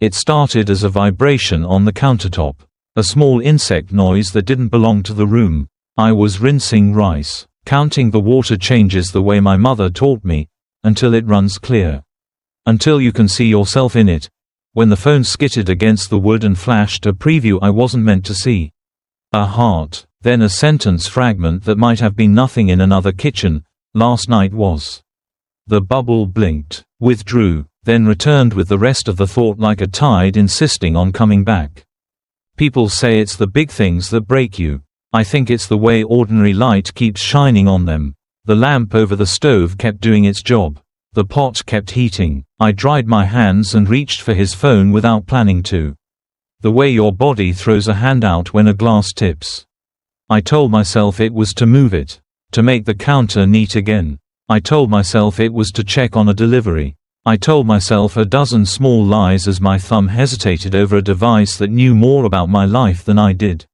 It started as a vibration on the countertop. A small insect noise that didn't belong to the room. I was rinsing rice, counting the water changes the way my mother taught me, until it runs clear. Until you can see yourself in it. When the phone skittered against the wood and flashed a preview I wasn't meant to see. A heart, then a sentence fragment that might have been nothing in another kitchen. Last night was. The bubble blinked, withdrew, then returned with the rest of the thought like a tide insisting on coming back. People say it's the big things that break you. I think it's the way ordinary light keeps shining on them. The lamp over the stove kept doing its job. The pot kept heating. I dried my hands and reached for his phone without planning to. The way your body throws a hand out when a glass tips. I told myself it was to move it. To make the counter neat again. I told myself it was to check on a delivery. I told myself a dozen small lies as my thumb hesitated over a device that knew more about my life than I did.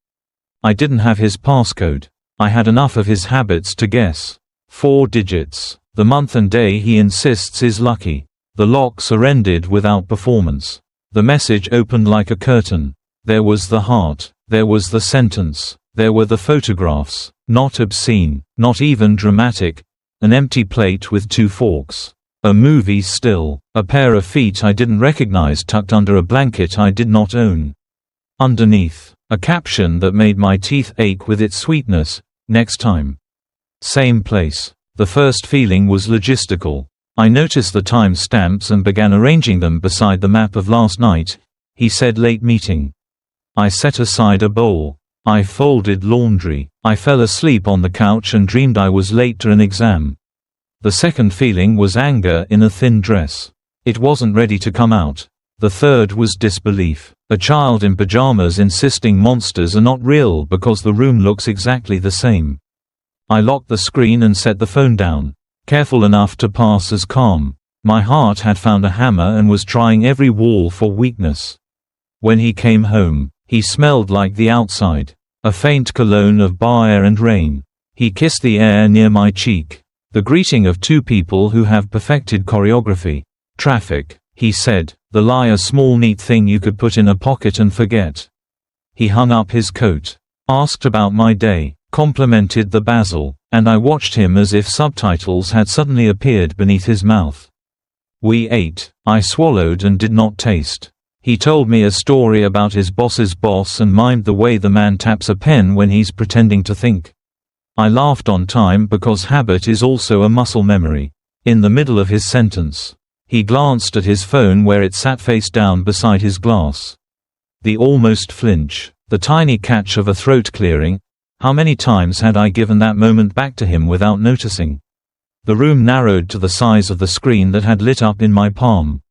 I didn't have his passcode. I had enough of his habits to guess. 4 digits. The month and day he insists is lucky. The lock surrendered without performance. The message opened like a curtain. There was the heart. There was the sentence. There were the photographs. Not obscene. Not even dramatic. An empty plate with 2 forks. A movie still. A pair of feet I didn't recognize tucked under a blanket I did not own. Underneath, a caption that made my teeth ache with its sweetness. Next time. Same place. The first feeling was logistical. I noticed the time stamps and began arranging them beside the map of last night. He said late meeting. I set aside a bowl. I folded laundry. I fell asleep on the couch and dreamed I was late to an exam. The second feeling was anger in a thin dress. It wasn't ready to come out. The third was disbelief. A child in pajamas insisting monsters are not real because the room looks exactly the same. I locked the screen and set the phone down, careful enough to pass as calm. My heart had found a hammer and was trying every wall for weakness. When he came home, he smelled like the outside. A faint cologne of bar air and rain. He kissed the air near my cheek. The greeting of 2 people who have perfected choreography. Traffic, he said, the lie a small neat thing you could put in a pocket and forget. He hung up his coat. Asked about my day. Complimented the basil, and I watched him as if subtitles had suddenly appeared beneath his mouth. We ate. I swallowed and did not taste. He told me a story about his boss's boss and mimed the way the man taps a pen when he's pretending to think. I laughed on time because habit is also a muscle memory. In the middle of his sentence, he glanced at his phone where it sat face down beside his glass. The almost flinch, the tiny catch of a throat clearing. How many times had I given that moment back to him without noticing? The room narrowed to the size of the screen that had lit up in my palm.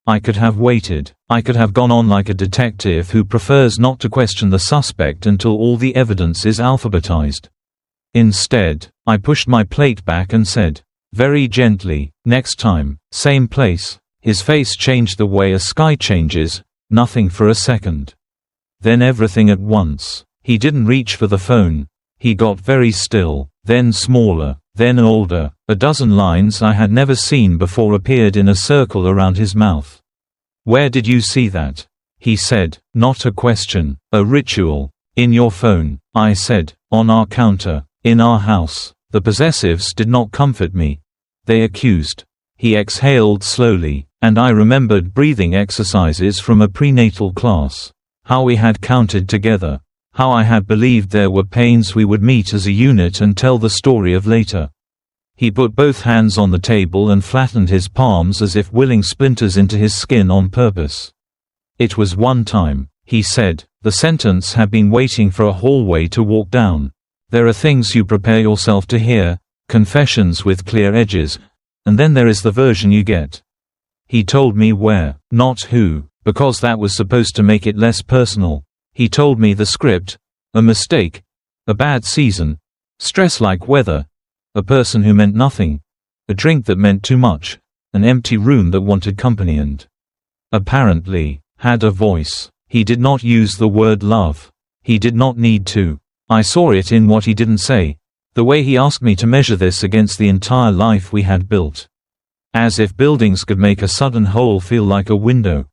I could have waited. I could have gone on like a detective who prefers not to question the suspect until all the evidence is alphabetized. Instead, I pushed my plate back and said, very gently, next time, same place. His face changed the way a sky changes, nothing for a second. Then everything at once. He didn't reach for the phone. He got very still, then smaller, then older. A dozen lines I had never seen before appeared in a circle around his mouth. Where did you see that? He said, not a question, a ritual. In your phone, I said, on our counter, in our house. The possessives did not comfort me. They accused. He exhaled slowly, and I remembered breathing exercises from a prenatal class. How we had counted together. How I had believed there were pains we would meet as a unit and tell the story of later. He put both hands on the table and flattened his palms as if willing splinters into his skin on purpose. It was one time, he said. The sentence had been waiting for a hallway to walk down. There are things you prepare yourself to hear, confessions with clear edges, and then there is the version you get. He told me where, not who, because that was supposed to make it less personal. He told me the script, a mistake, a bad season, stress like weather, a person who meant nothing, a drink that meant too much, an empty room that wanted company and, apparently, had a voice. He did not use the word love. He did not need to. I saw it in what he didn't say, the way he asked me to measure this against the entire life we had built. As if buildings could make a sudden hole feel like a window.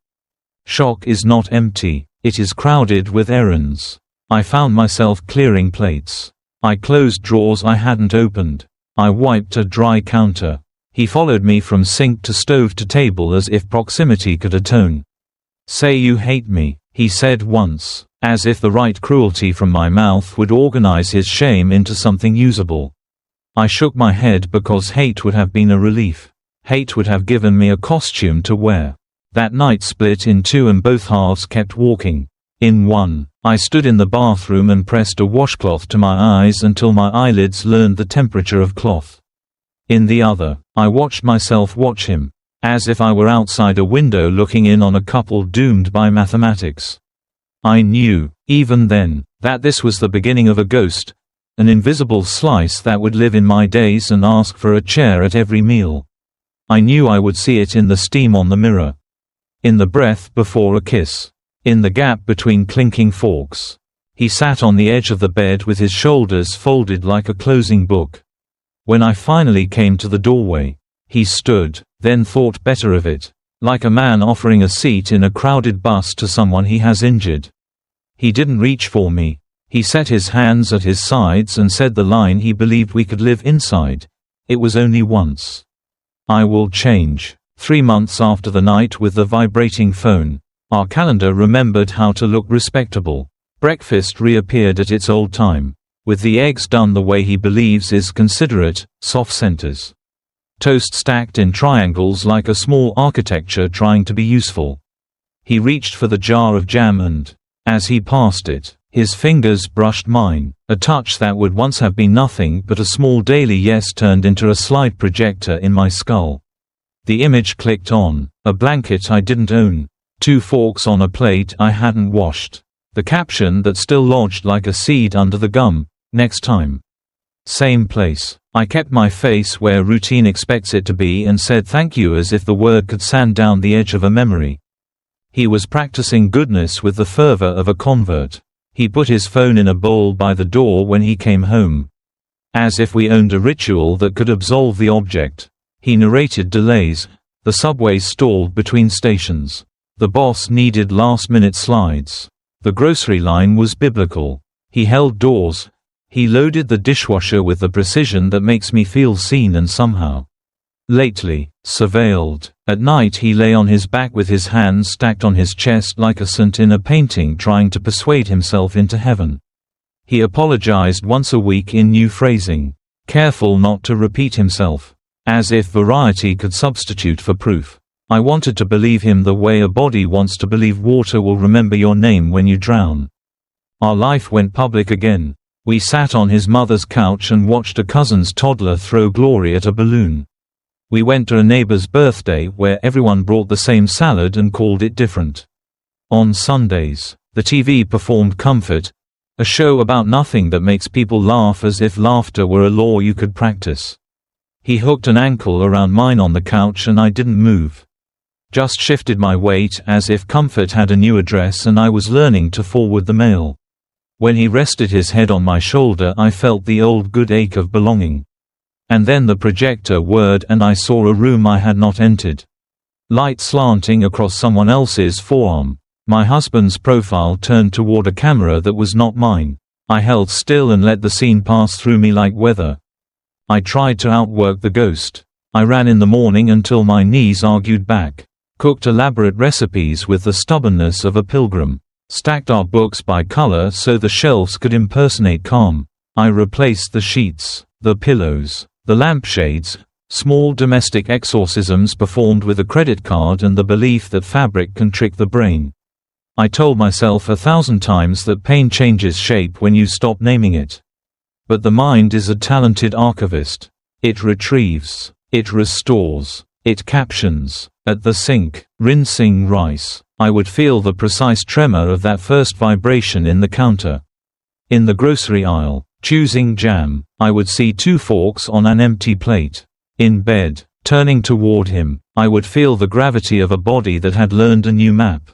Shock is not empty, it is crowded with errands. I found myself clearing plates. I closed drawers I hadn't opened. I wiped a dry counter. He followed me from sink to stove to table as if proximity could atone. "Say you hate me," he said once, as if the right cruelty from my mouth would organize his shame into something usable. I shook my head because hate would have been a relief. Hate would have given me a costume to wear. That night split in two and both halves kept walking. In one, I stood in the bathroom and pressed a washcloth to my eyes until my eyelids learned the temperature of cloth. In the other, I watched myself watch him, as if I were outside a window looking in on a couple doomed by mathematics. I knew, even then, that this was the beginning of a ghost, an invisible slice that would live in my days and ask for a chair at every meal. I knew I would see it in the steam on the mirror, in the breath before a kiss, in the gap between clinking forks. He sat on the edge of the bed with his shoulders folded like a closing book. When I finally came to the doorway, he stood, then thought better of it, like a man offering a seat in a crowded bus to someone he has injured. He didn't reach for me. He set his hands at his sides and said the line he believed we could live inside. It was only once. "I will change." 3 months after the night with the vibrating phone, our calendar remembered how to look respectable. Breakfast reappeared at its old time, with the eggs done the way he believes is considerate, soft centers. Toast stacked in triangles like a small architecture trying to be useful. He reached for the jar of jam and, as he passed it, his fingers brushed mine, a touch that would once have been nothing but a small daily yes turned into a slide projector in my skull. The image clicked on, a blanket I didn't own, 2 forks on a plate I hadn't washed. The caption that still lodged like a seed under the gum, "Next time." Same place. I kept my face where routine expects it to be and said thank you as if the word could sand down the edge of a memory. He was practicing goodness with the fervor of a convert. He put his phone in a bowl by the door when he came home. As if we owned a ritual that could absolve the object. He narrated delays. The subway stalled between stations. The boss needed last-minute slides. The grocery line was biblical. He held doors. He loaded the dishwasher with the precision that makes me feel seen and somehow lately surveilled. At night he lay on his back with his hands stacked on his chest like a saint in a painting trying to persuade himself into heaven. He apologized once a week in new phrasing, careful not to repeat himself, as if variety could substitute for proof. I wanted to believe him the way a body wants to believe water will remember your name when you drown. Our life went public again. We sat on his mother's couch and watched a cousin's toddler throw glory at a balloon. We went to a neighbor's birthday where everyone brought the same salad and called it different. On Sundays, the TV performed Comfort, a show about nothing that makes people laugh as if laughter were a law you could practice. He hooked an ankle around mine on the couch and I didn't move. Just shifted my weight as if Comfort had a new address and I was learning to forward the mail. When he rested his head on my shoulder I felt the old good ache of belonging. And then the projector whirred and I saw a room I had not entered. Light slanting across someone else's forearm. My husband's profile turned toward a camera that was not mine. I held still and let the scene pass through me like weather. I tried to outwork the ghost. I ran in the morning until my knees argued back. Cooked elaborate recipes with the stubbornness of a pilgrim. Stacked our books by color so the shelves could impersonate calm. I replaced the sheets, the pillows, the lampshades, small domestic exorcisms performed with a credit card and the belief that fabric can trick the brain. I told myself 1,000 times that pain changes shape when you stop naming it. But the mind is a talented archivist. It retrieves, it restores, it captions. At the sink, rinsing rice, I would feel the precise tremor of that first vibration in the counter. In the grocery aisle, choosing jam, I would see 2 forks on an empty plate. In bed, turning toward him, I would feel the gravity of a body that had learned a new map.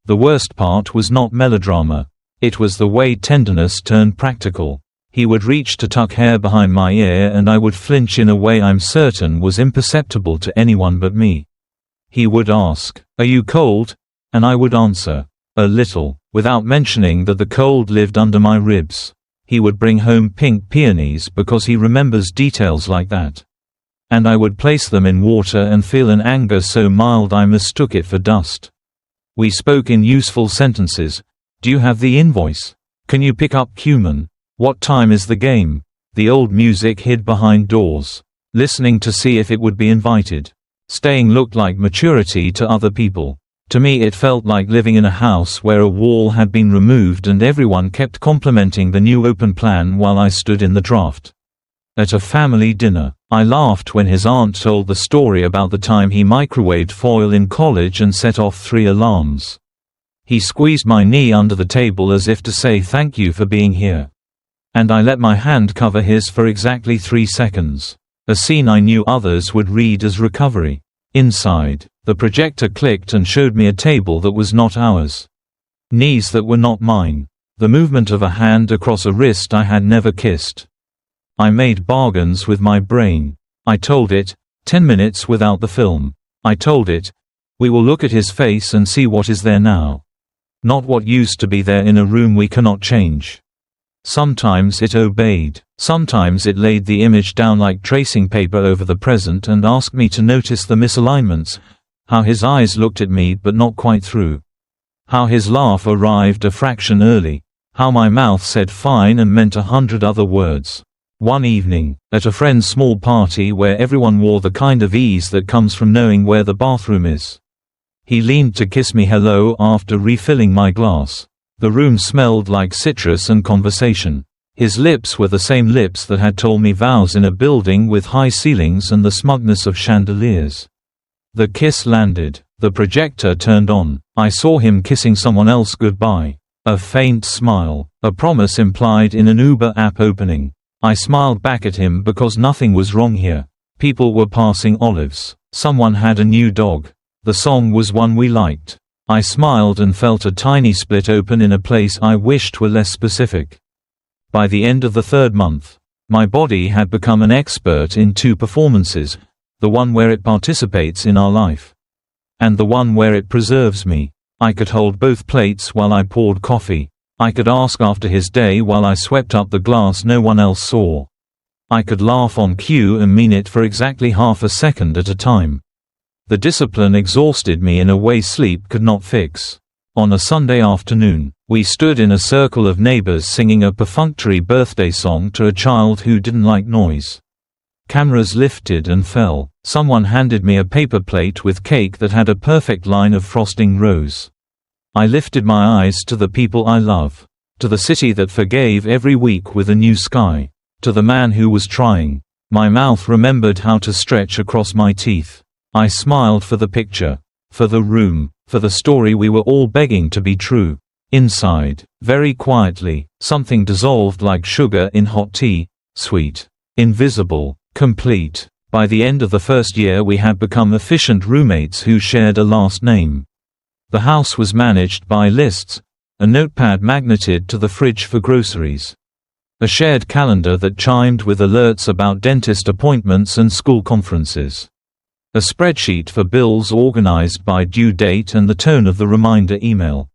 The worst part was not melodrama. It was the way tenderness turned practical. He would reach to tuck hair behind my ear and I would flinch in a way I'm certain was imperceptible to anyone but me. He would ask, "Are you cold?" And I would answer, "A little," without mentioning that the cold lived under my ribs. He would bring home pink peonies because he remembers details like that. And I would place them in water and feel an anger so mild I mistook it for dust. We spoke in useful sentences. Do you have the invoice? Can you pick up cumin? What time is the game? The old music hid behind doors. Listening to see if it would be invited. Staying looked like maturity to other people. To me it felt like living in a house where a wall had been removed and everyone kept complimenting the new open plan while I stood in the draft. At a family dinner, I laughed when his aunt told the story about the time he microwaved foil in college and set off 3 alarms. He squeezed my knee under the table as if to say thank you for being here. And I let my hand cover his for exactly 3 seconds. A scene I knew others would read as recovery. Inside, the projector clicked and showed me a table that was not ours. Knees that were not mine. The movement of a hand across a wrist I had never kissed. I made bargains with my brain. I told it, 10 minutes without the film. I told it, we will look at his face and see what is there now. Not what used to be there in a room we cannot change. Sometimes it obeyed. Sometimes it laid the image down like tracing paper over the present and asked me to notice the misalignments, how his eyes looked at me but not quite through. How his laugh arrived a fraction early. How my mouth said fine and meant 100 other words. One evening, at a friend's small party where everyone wore the kind of ease that comes from knowing where the bathroom is. He leaned to kiss me hello after refilling my glass. The room smelled like citrus and conversation. His lips were the same lips that had told me vows in a building with high ceilings and the smugness of chandeliers. The kiss landed. The projector turned on. I saw him kissing someone else goodbye. A faint smile. A promise implied in an Uber app opening. I smiled back at him because nothing was wrong here. People were passing olives. Someone had a new dog. The song was one we liked. I smiled and felt a tiny split open in a place I wished were less specific. By the end of the 3rd month, my body had become an expert in 2 performances, the one where it participates in our life, and the one where it preserves me. I could hold both plates while I poured coffee. I could ask after his day while I swept up the glass no one else saw. I could laugh on cue and mean it for exactly half a second at a time. The discipline exhausted me in a way sleep could not fix. On a Sunday afternoon, we stood in a circle of neighbors singing a perfunctory birthday song to a child who didn't like noise. Cameras lifted and fell. Someone handed me a paper plate with cake that had a perfect line of frosting rose. I lifted my eyes to the people I love. To the city that forgave every week with a new sky. To the man who was trying. My mouth remembered how to stretch across my teeth. I smiled for the picture, for the room, for the story we were all begging to be true. Inside, very quietly, something dissolved like sugar in hot tea, sweet, invisible, complete. By the end of the first year we had become efficient roommates who shared a last name. The house was managed by lists, a notepad magneted to the fridge for groceries. A shared calendar that chimed with alerts about dentist appointments and school conferences. A spreadsheet for bills organized by due date and the tone of the reminder email.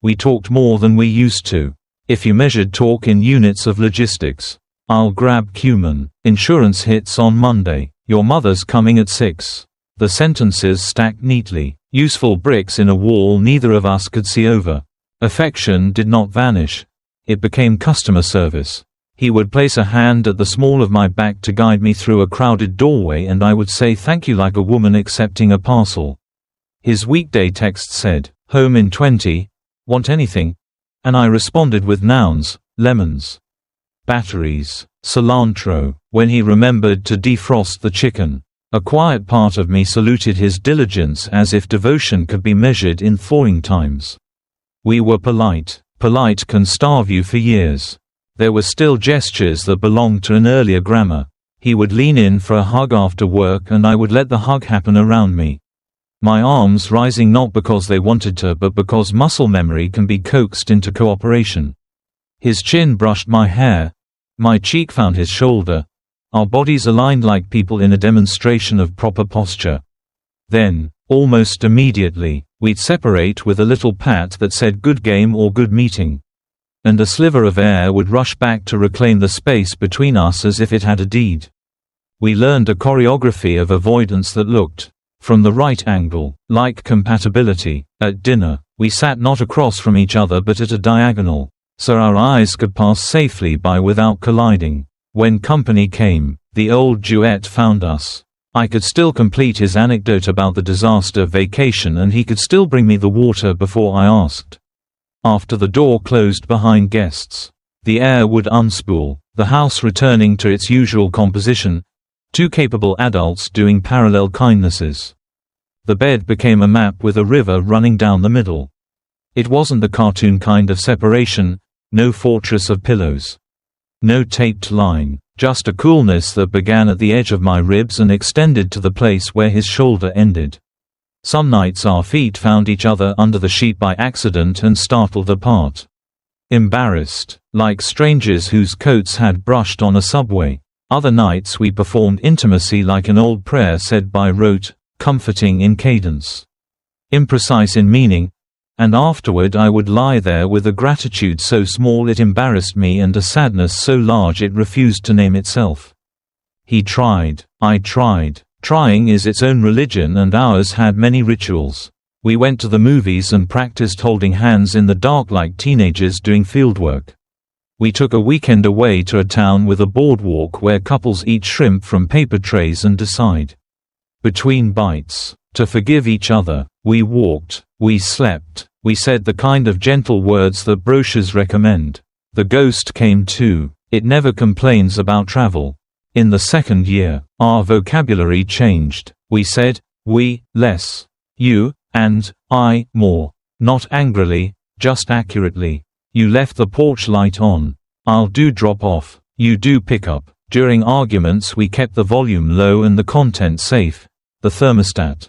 We talked more than we used to. If you measured talk in units of logistics. I'll grab cumin. Insurance hits on Monday. Your mother's coming at 6. The sentences stacked neatly. Useful bricks in a wall neither of us could see over. Affection did not vanish. It became customer service. He would place a hand at the small of my back to guide me through a crowded doorway and I would say thank you like a woman accepting a parcel. His weekday text said, home in 20, want anything? And I responded with nouns, lemons, batteries, cilantro, when he remembered to defrost the chicken. A quiet part of me saluted his diligence as if devotion could be measured in thawing times. We were polite. Polite can starve you for years. There were still gestures that belonged to an earlier grammar. He would lean in for a hug after work and I would let the hug happen around me. My arms rising not because they wanted to but because muscle memory can be coaxed into cooperation. His chin brushed my hair. My cheek found his shoulder. Our bodies aligned like people in a demonstration of proper posture. Then, almost immediately, We'd separate with a little pat that said good game or good meeting. And a sliver of air would rush back to reclaim the space between us as if it had a deed. We learned a choreography of avoidance that looked, from the right angle, like compatibility. At dinner, we sat not across from each other but at a diagonal, so our eyes could pass safely by without colliding. When company came, the old duet found us. I could still complete his anecdote about the disaster vacation and he could still bring me the water before I asked. After the door closed behind guests, the air would unspool, the house returning to its usual composition, two capable adults doing parallel kindnesses. The bed became a map with a river running down the middle. It wasn't the cartoon kind of separation, no fortress of pillows. No taped line, just a coolness that began at the edge of my ribs and extended to the place where his shoulder ended. Some nights our feet found each other under the sheet by accident and startled apart. Embarrassed, like strangers whose coats had brushed on a subway. Other nights we performed intimacy like an old prayer said by rote, comforting in cadence. Imprecise in meaning, and afterward I would lie there with a gratitude so small it embarrassed me and a sadness so large it refused to name itself. He tried, I tried. Trying is its own religion and ours had many rituals. We went to the movies and practiced holding hands in the dark like teenagers doing fieldwork. We took a weekend away to a town with a boardwalk where couples eat shrimp from paper trays and decide, between bites, to forgive each other. We walked, we slept, we said the kind of gentle words that brochures recommend. The ghost came too. It never complains about travel. In the second year, our vocabulary changed. We said, we, less. You, and, I, more. Not angrily, just accurately. You left the porch light on. I'll do drop off. You do pick up. During arguments we kept the volume low and the content safe. The thermostat.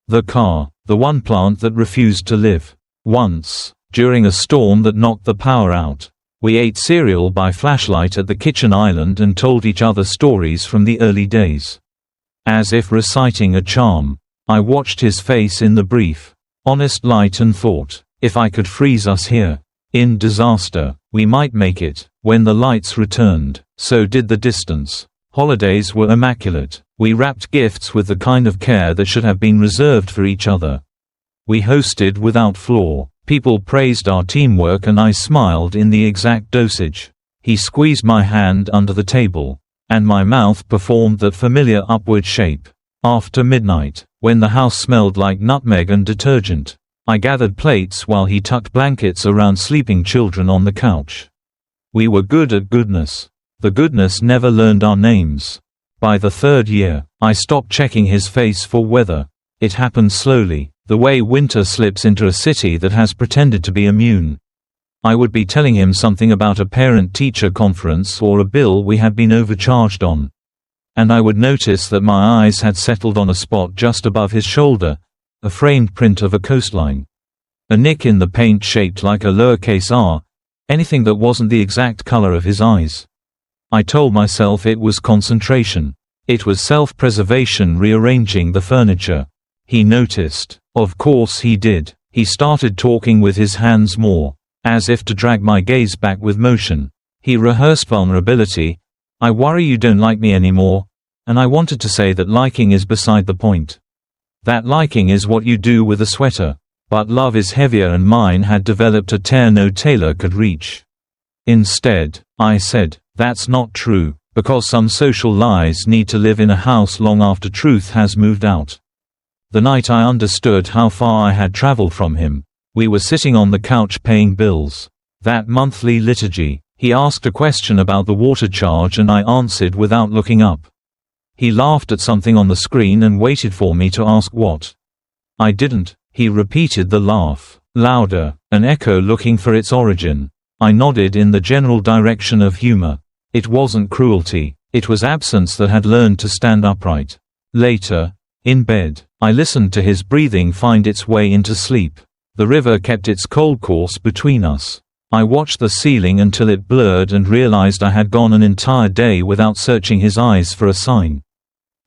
The car, the one plant that refused to live. Once, during a storm that knocked the power out, we ate cereal by flashlight at the kitchen island and told each other stories from the early days. As if reciting a charm, I watched his face in the brief, honest light and thought, if I could freeze us here, in disaster, we might make it. When the lights returned, so did the distance. Holidays were immaculate. We wrapped gifts with the kind of care that should have been reserved for each other. We hosted without flaw. People praised our teamwork and I smiled in the exact dosage. He squeezed my hand under the table, and my mouth performed that familiar upward shape. After midnight, when the house smelled like nutmeg and detergent, I gathered plates while he tucked blankets around sleeping children on the couch. We were good at goodness. The goodness never learned our names. By the third year, I stopped checking his face for weather. It happened slowly. The way winter slips into a city that has pretended to be immune. I would be telling him something about a parent-teacher conference or a bill we had been overcharged on. And I would notice that my eyes had settled on a spot just above his shoulder, a framed print of a coastline. A nick in the paint shaped like a lowercase r, anything that wasn't the exact color of his eyes. I told myself it was concentration. It was self-preservation rearranging the furniture. He noticed. Of course he did. He started talking with his hands more, as if to drag my gaze back with motion. He rehearsed vulnerability. I worry you don't like me anymore. And I wanted to say that liking is beside the point. That liking is what you do with a sweater. But love is heavier and mine had developed a tear no tailor could reach. Instead, I said, that's not true, because some social lies need to live in a house long after truth has moved out. The night I understood how far I had traveled from him, we were sitting on the couch paying bills. That monthly liturgy. He asked a question about the water charge and I answered without looking up. He laughed at something on the screen and waited for me to ask what. I didn't. He repeated the laugh, louder, an echo looking for its origin. I nodded in the general direction of humor. It wasn't cruelty. It was absence that had learned to stand upright. Later, in bed, I listened to his breathing find its way into sleep. The river kept its cold course between us. I watched the ceiling until it blurred and realized I had gone an entire day without searching his eyes for a sign.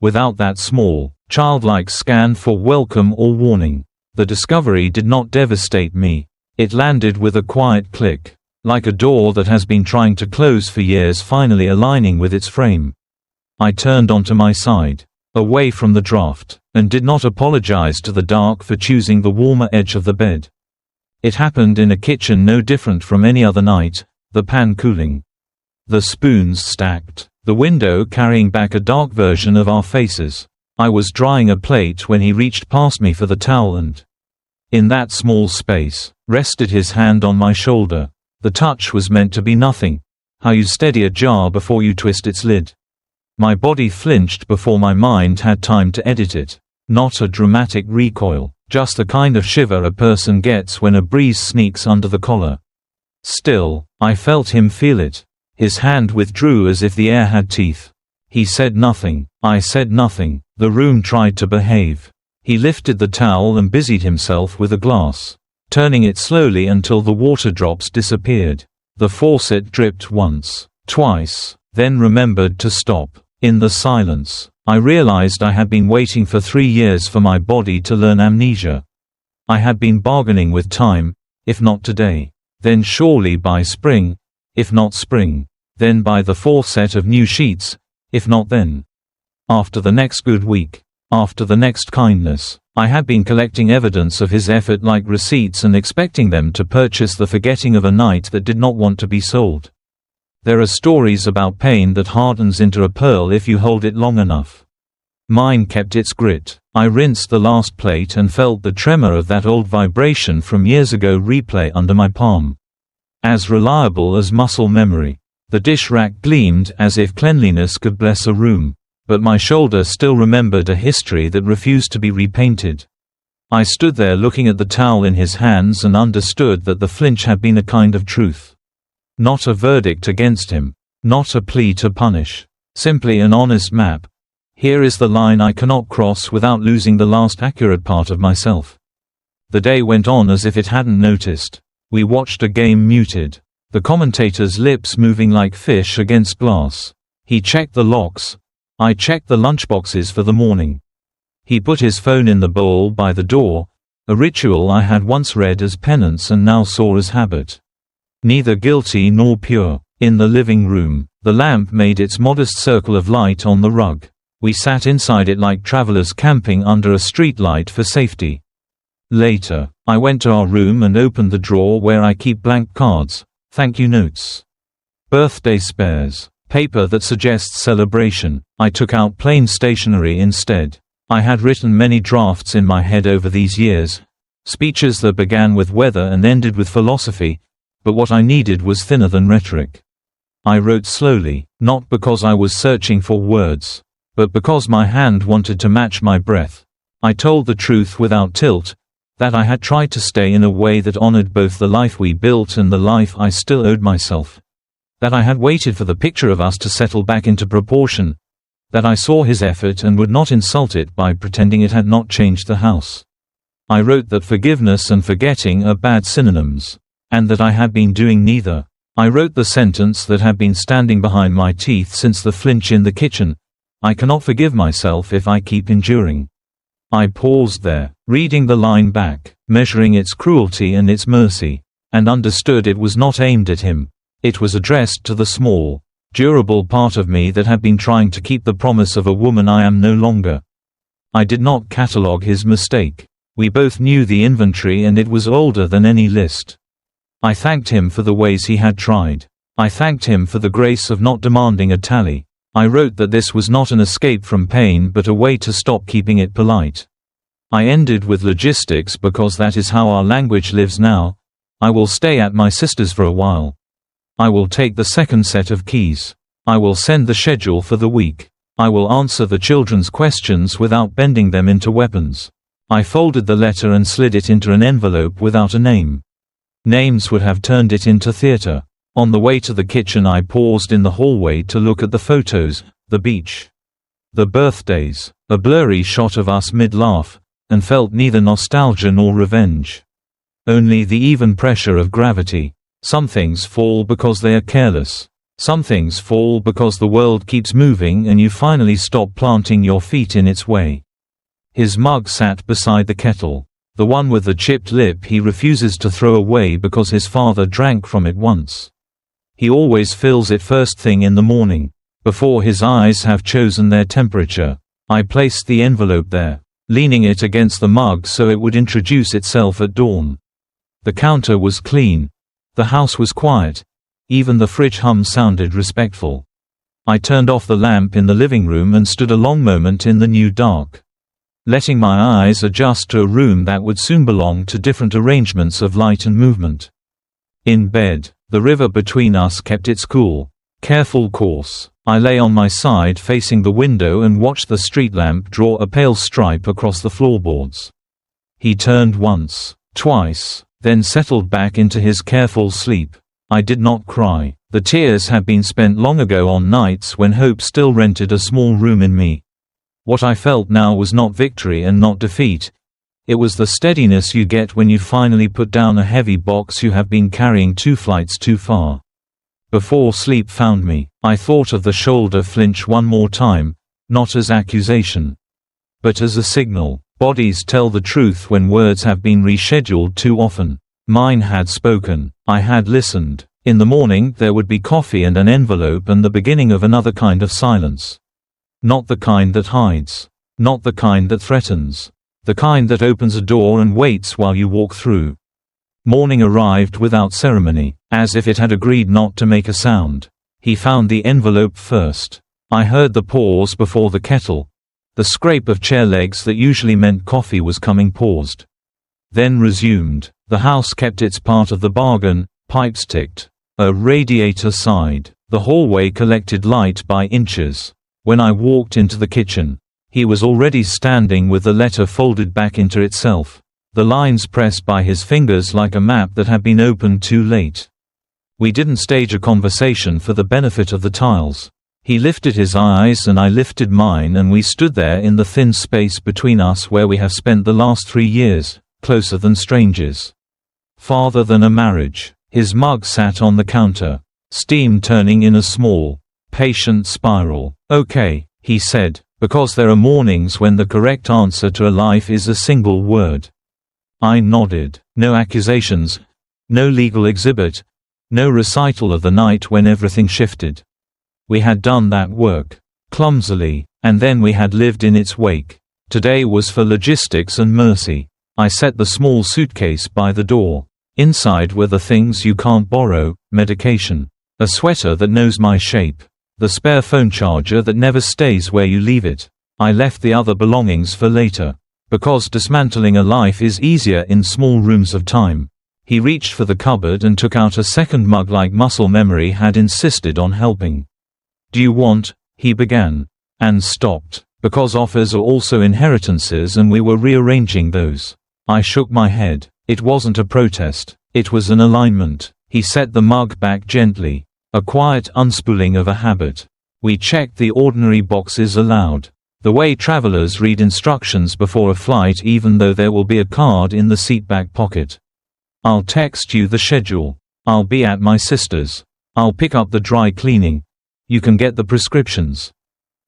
Without that small, childlike scan for welcome or warning. The discovery did not devastate me. It landed with a quiet click, like a door that has been trying to close for years finally aligning with its frame. I turned onto my side, away from the draft, and did not apologize to the dark for choosing the warmer edge of the bed. It happened in a kitchen no different from any other night, the pan cooling, the spoons stacked, the window carrying back a dark version of our faces. I was drying a plate when he reached past me for the towel and, in that small space, rested his hand on my shoulder. The touch was meant to be nothing. How you steady a jar before you twist its lid. My body flinched before my mind had time to edit it. Not a dramatic recoil, just the kind of shiver a person gets when a breeze sneaks under the collar. Still, I felt him feel it. His hand withdrew as if the air had teeth. He said nothing. I said nothing. The room tried to behave. He lifted the towel and busied himself with a glass, turning it slowly until the water drops disappeared. The faucet dripped once, twice, then remembered to stop. In the silence, I realized I had been waiting for 3 years for my body to learn amnesia. I had been bargaining with time, if not today, then surely by spring, if not spring, then by the 4th set of new sheets, if not then. After the next good week, after the next kindness, I had been collecting evidence of his effort like receipts and expecting them to purchase the forgetting of a night that did not want to be sold. There are stories about pain that hardens into a pearl if you hold it long enough. Mine kept its grit. I rinsed the last plate and felt the tremor of that old vibration from years ago replay under my palm. As reliable as muscle memory. The dish rack gleamed as if cleanliness could bless a room. But my shoulder still remembered a history that refused to be repainted. I stood there looking at the towel in his hands and understood that the flinch had been a kind of truth. Not a verdict against him. Not a plea to punish. Simply an honest map. Here is the line I cannot cross without losing the last accurate part of myself. The day went on as if it hadn't noticed. We watched a game muted. The commentator's lips moving like fish against glass. He checked the locks. I checked the lunchboxes for the morning. He put his phone in the bowl by the door, a ritual I had once read as penance and now saw as habit. Neither guilty nor pure. In the living room, the lamp made its modest circle of light on the rug. We sat inside it like travelers camping under a streetlight for safety. Later, I went to our room and opened the drawer where I keep blank cards, thank you notes, birthday spares. Paper that suggests celebration. I took out plain stationery instead. I had written many drafts in my head over these years, speeches that began with weather and ended with philosophy, but what I needed was thinner than rhetoric. I wrote slowly, not because I was searching for words, but because my hand wanted to match my breath. I told the truth without tilt, that I had tried to stay in a way that honored both the life we built and the life I still owed myself. That I had waited for the picture of us to settle back into proportion, that I saw his effort and would not insult it by pretending it had not changed the house. I wrote that forgiveness and forgetting are bad synonyms, and that I had been doing neither. I wrote the sentence that had been standing behind my teeth since the flinch in the kitchen: I cannot forgive myself if I keep enduring. I paused there, reading the line back, measuring its cruelty and its mercy, and understood it was not aimed at him. It was addressed to the small, durable part of me that had been trying to keep the promise of a woman I am no longer. I did not catalogue his mistake. We both knew the inventory and it was older than any list. I thanked him for the ways he had tried. I thanked him for the grace of not demanding a tally. I wrote that this was not an escape from pain but a way to stop keeping it polite. I ended with logistics because that is how our language lives now. I will stay at my sister's for a while. I will take the second set of keys. I will send the schedule for the week. I will answer the children's questions without bending them into weapons. I folded the letter and slid it into an envelope without a name. Names would have turned it into theater. On the way to the kitchen I paused in the hallway to look at the photos, the beach, the birthdays, a blurry shot of us mid-laugh, and felt neither nostalgia nor revenge. Only the even pressure of gravity. Some things fall because they are careless. Some things fall because the world keeps moving and you finally stop planting your feet in its way. His mug sat beside the kettle. The one with the chipped lip he refuses to throw away because his father drank from it once. He always fills it first thing in the morning, before his eyes have chosen their temperature. I placed the envelope there, leaning it against the mug so it would introduce itself at dawn. The counter was clean. The house was quiet. Even the fridge hum sounded respectful. I turned off the lamp in the living room and stood a long moment in the new dark, letting my eyes adjust to a room that would soon belong to different arrangements of light and movement. In bed, the river between us kept its cool, careful course. I lay on my side facing the window and watched the street lamp draw a pale stripe across the floorboards. He turned once, twice, then settled back into his careful sleep. I did not cry. The tears had been spent long ago on nights when hope still rented a small room in me. What I felt now was not victory and not defeat. It was the steadiness you get when you finally put down a heavy box you have been carrying 2 flights too far. Before sleep found me, I thought of the shoulder flinch one more time, not as accusation, but as a signal. Bodies tell the truth when words have been rescheduled too often. Mine had spoken. I had listened. In the morning there would be coffee and an envelope and the beginning of another kind of silence. Not the kind that hides. Not the kind that threatens. The kind that opens a door and waits while you walk through. Morning arrived without ceremony, as if it had agreed not to make a sound. He found the envelope first. I heard the pause before the kettle. The scrape of chair legs that usually meant coffee was coming paused. Then resumed. The house kept its part of the bargain. Pipes ticked. A radiator sighed. The hallway collected light by inches. When I walked into the kitchen, he was already standing with the letter folded back into itself, the lines pressed by his fingers like a map that had been opened too late. We didn't stage a conversation for the benefit of the tiles. He lifted his eyes and I lifted mine and we stood there in the thin space between us where we have spent the last 3 years, closer than strangers. Farther than a marriage. His mug sat on the counter, steam turning in a small, patient spiral. Okay, he said, because there are mornings when the correct answer to a life is a single word. I nodded. No accusations, no legal exhibit, no recital of the night when everything shifted. We had done that work, clumsily, and then we had lived in its wake. Today was for logistics and mercy. I set the small suitcase by the door. Inside were the things you can't borrow, medication, a sweater that knows my shape, the spare phone charger that never stays where you leave it. I left the other belongings for later, because dismantling a life is easier in small rooms of time. He reached for the cupboard and took out a second mug like muscle memory had insisted on helping. Do you want, he began, and stopped, because offers are also inheritances and we were rearranging those. I shook my head. It wasn't a protest, it was an alignment. He set the mug back gently, a quiet unspooling of a habit. We checked the ordinary boxes aloud, the way travelers read instructions before a flight even though there will be a card in the seatback pocket. I'll text you the schedule. I'll be at my sister's. I'll pick up the dry cleaning. You can get the prescriptions.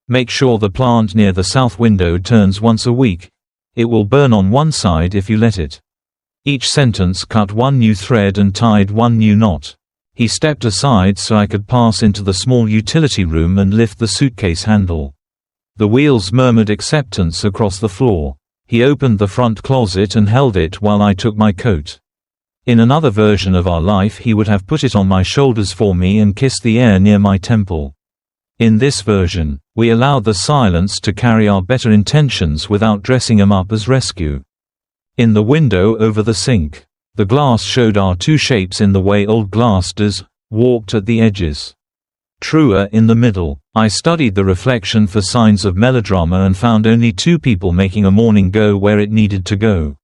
Make sure the plant near the south window turns once a week. It will burn on one side if you let it. Each sentence cut one new thread and tied one new knot. He stepped aside so I could pass into the small utility room and lift the suitcase handle. The wheels murmured acceptance across the floor. He opened the front closet and held it while I took my coat. In another version of our life he would have put it on my shoulders for me and kissed the air near my temple. In this version, we allowed the silence to carry our better intentions without dressing them up as rescue. In the window over the sink, the glass showed our 2 shapes in the way old glass does, warped at the edges. Truer in the middle. I studied the reflection for signs of melodrama and found only 2 people making a morning go where it needed to go.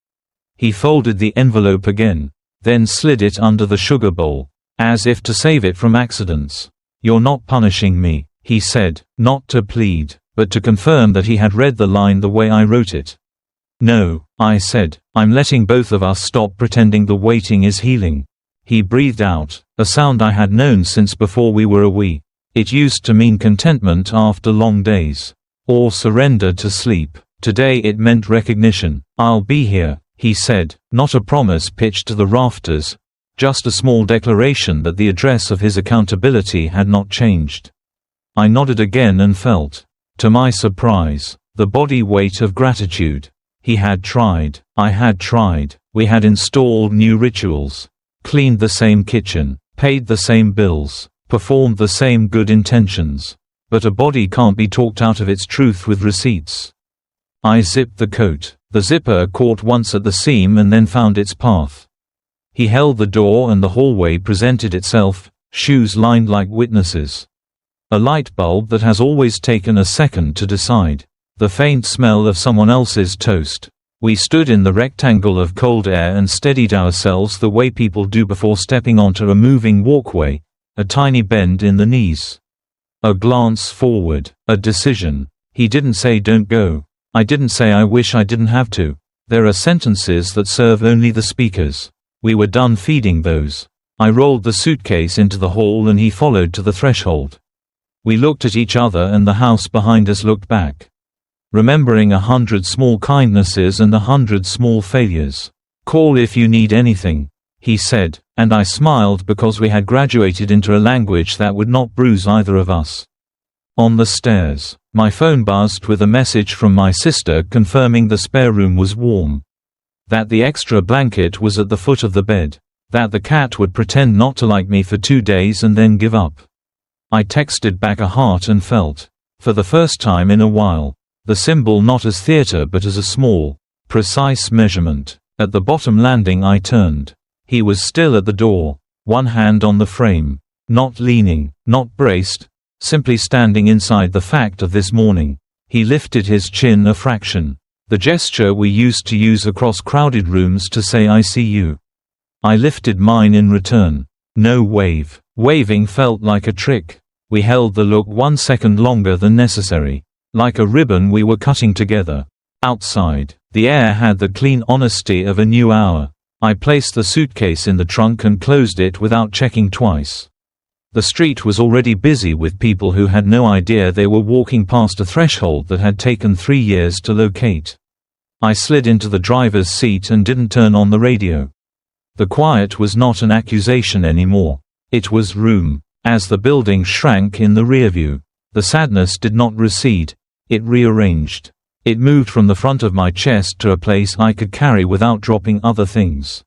He folded the envelope again, then slid it under the sugar bowl, as if to save it from accidents. You're not punishing me, he said, not to plead, but to confirm that he had read the line the way I wrote it. No, I said, I'm letting both of us stop pretending the waiting is healing. He breathed out, a sound I had known since before we were a we. It used to mean contentment after long days, or surrender to sleep. Today it meant recognition. I'll be here, he said, not a promise pitched to the rafters, just a small declaration that the address of his accountability had not changed. I nodded again and felt, to my surprise, the body weight of gratitude. He had tried. I had tried. We had installed new rituals, cleaned the same kitchen, paid the same bills, performed the same good intentions. But a body can't be talked out of its truth with receipts. I zipped the coat. The zipper caught once at the seam and then found its path. He held the door and the hallway presented itself, shoes lined like witnesses. A light bulb that has always taken a second to decide. The faint smell of someone else's toast. We stood in the rectangle of cold air and steadied ourselves the way people do before stepping onto a moving walkway, a tiny bend in the knees. A glance forward, a decision. He didn't say don't go. I didn't say I wish I didn't have to. There are sentences that serve only the speakers. We were done feeding those. I rolled the suitcase into the hall and he followed to the threshold. We looked at each other and the house behind us looked back. Remembering 100 small kindnesses and 100 small failures. Call if you need anything, he said, and I smiled because we had graduated into a language that would not bruise either of us. On the stairs, my phone buzzed with a message from my sister confirming the spare room was warm. That the extra blanket was at the foot of the bed. That the cat would pretend not to like me for 2 days and then give up. I texted back a heart and felt, for the first time in a while, the symbol not as theater but as a small, precise measurement. At the bottom landing I turned. He was still at the door, one hand on the frame, not leaning, not braced, simply standing inside the fact of this morning. He lifted his chin a fraction, the gesture we used to use across crowded rooms to say I see you. I lifted mine in return. No wave. Waving felt like a trick. We held the look 1 second longer than necessary. Like a ribbon we were cutting together. Outside, the air had the clean honesty of a new hour. I placed the suitcase in the trunk and closed it without checking twice. The street was already busy with people who had no idea they were walking past a threshold that had taken 3 years to locate. I slid into the driver's seat and didn't turn on the radio. The quiet was not an accusation anymore. It was room. As the building shrank in the rearview, the sadness did not recede. It rearranged. It moved from the front of my chest to a place I could carry without dropping other things.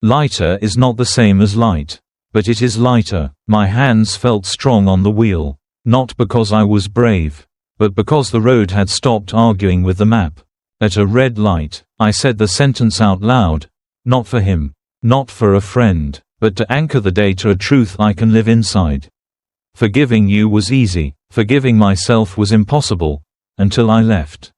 Lighter is not the same as light. But it is lighter. My hands felt strong on the wheel. Not because I was brave, but because the road had stopped arguing with the map. At a red light, I said the sentence out loud. Not for him. Not for a friend, but to anchor the day to a truth I can live inside. Forgiving you was easy. Forgiving myself was impossible. Until I left.